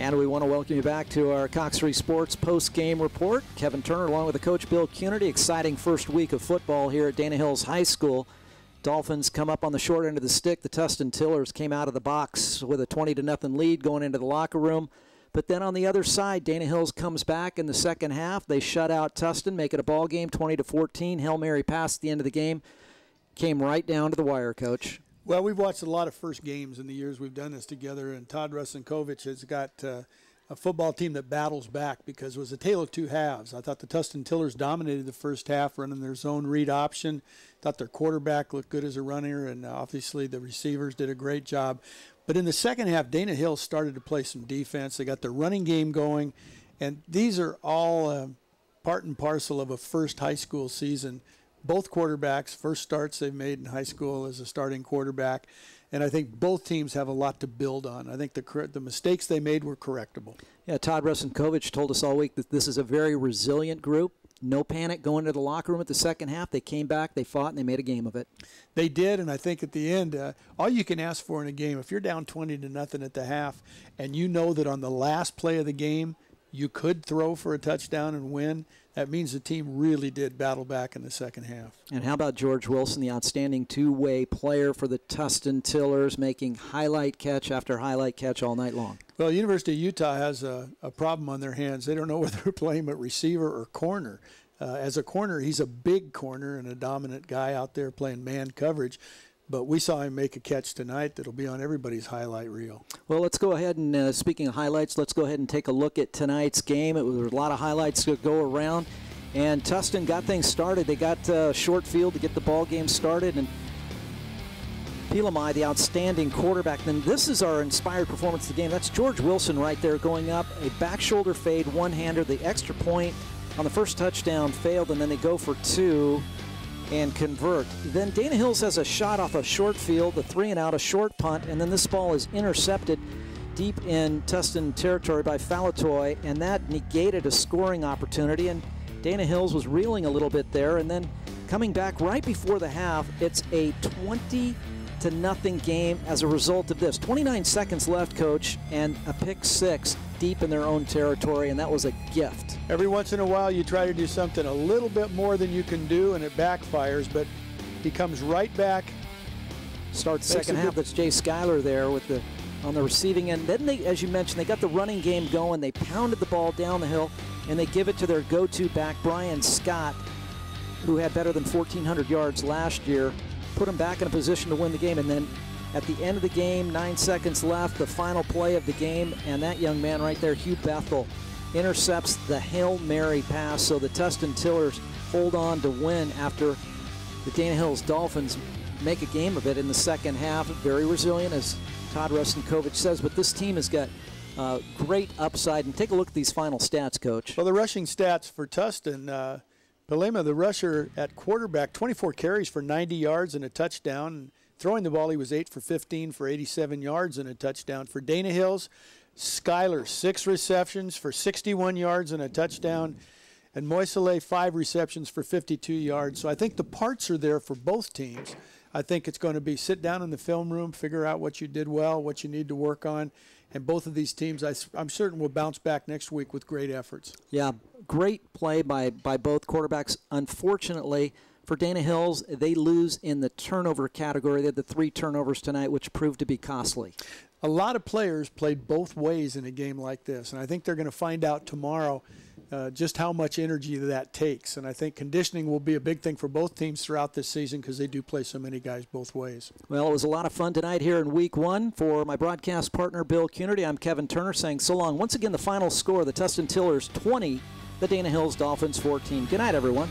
And we want to welcome you back to our Cox 3 Sports post-game report. Kevin Turner along with the coach Bill Cunity. Exciting first week of football here at Dana Hills High School. Dolphins come up on the short end of the stick. The Tustin Tillers came out of the box with a 20-0 lead going into the locker room. But then on the other side, Dana Hills comes back in the second half. They shut out Tustin, make it a ball game, 20-14. Hail Mary pass at the end of the game. Came right down to the wire, Coach. Well, we've watched a lot of first games in the years we've done this together, and Todd Rusinkovich has got a football team that battles back because it was a tale of two halves. I thought the Tustin Tillers dominated the first half, running their zone read option. Thought their quarterback looked good as a runner, and obviously the receivers did a great job. But in the second half, Dana Hills started to play some defense. They got their running game going, and these are all part and parcel of a first high school season. Both quarterbacks, first starts they've made in high school as a starting quarterback, and I think both teams have a lot to build on. I think the mistakes they made were correctable. Yeah, Todd Rusinkovich told us all week that this is a very resilient group. No panic going to the locker room at the second half. They came back, they fought, and they made a game of it. They did, and I think at the end, all you can ask for in a game, if you're down 20-0 at the half, and you know that on the last play of the game you could throw for a touchdown and win, that means the team really did battle back in the second half. And how about George Wilson, the outstanding two-way player for the Tustin Tillers, making highlight catch after highlight catch all night long? Well, University of Utah has a problem on their hands. They don't know whether they're playing him at receiver or corner. As a corner, he's a big corner and a dominant guy out there playing man coverage. But we saw him make a catch tonight that'll be on everybody's highlight reel. Well, let's go ahead and, speaking of highlights, let's go ahead and take a look at tonight's game. There was a lot of highlights to go around, and Tustin got things started. They got short field to get the ball game started, and Pilamai, the outstanding quarterback. Then this is our inspired performance of the game. That's George Wilson right there going up, a back shoulder fade, one-hander. The extra point on the first touchdown failed, and then they go for two and convert. Then Dana Hills has a shot off a short field, the 3-and-out, a short punt, and then this ball is intercepted deep in Tustin territory by Falatoy, and that negated a scoring opportunity, and Dana Hills was reeling a little bit there, and then coming back right before the half, it's a 20-0 game as a result of this. 29 seconds left, Coach, and a pick six deep in their own territory, and that was a gift. Every once in a while you try to do something a little bit more than you can do, and it backfires, but he comes right back. Starts the second half. That's Jay Schuyler there with on the receiving end. Then they, as you mentioned, they got the running game going. They pounded the ball down the hill, and they give it to their go-to back, Brian Scott, who had better than 1,400 yards last year. Put him back in a position to win the game, and then at the end of the game, 9 seconds left, the final play of the game, and that young man right there, Hugh Bethel, intercepts the Hail Mary pass, so the Tustin Tillers hold on to win after the Dana Hills Dolphins make a game of it in the second half. Very resilient, as Todd Rusinkovich says, but this team has got great upside. And take a look at these final stats, Coach. Well, the rushing stats for Tustin, Palema, the rusher at quarterback, 24 carries for 90 yards and a touchdown. Throwing the ball, he was 8 for 15 for 87 yards and a touchdown. For Dana Hills, Schuyler, 6 receptions for 61 yards and a touchdown. And Moisele, 5 receptions for 52 yards. So I think the parts are there for both teams. I think it's going to be sit down in the film room, figure out what you did well, what you need to work on. And both of these teams, I'm certain, will bounce back next week with great efforts. Yeah, great play by both quarterbacks. Unfortunately, for Dana Hills, they lose in the turnover category. They had the 3 turnovers tonight, which proved to be costly. A lot of players played both ways in a game like this, and I think they're going to find out tomorrow just how much energy that takes. And I think conditioning will be a big thing for both teams throughout this season because they do play so many guys both ways. Well, it was a lot of fun tonight here in Week 1. For my broadcast partner, Bill Cunity, I'm Kevin Turner saying so long. Once again, the final score, the Tustin Tillers 20, the Dana Hills Dolphins 14. Good night, everyone.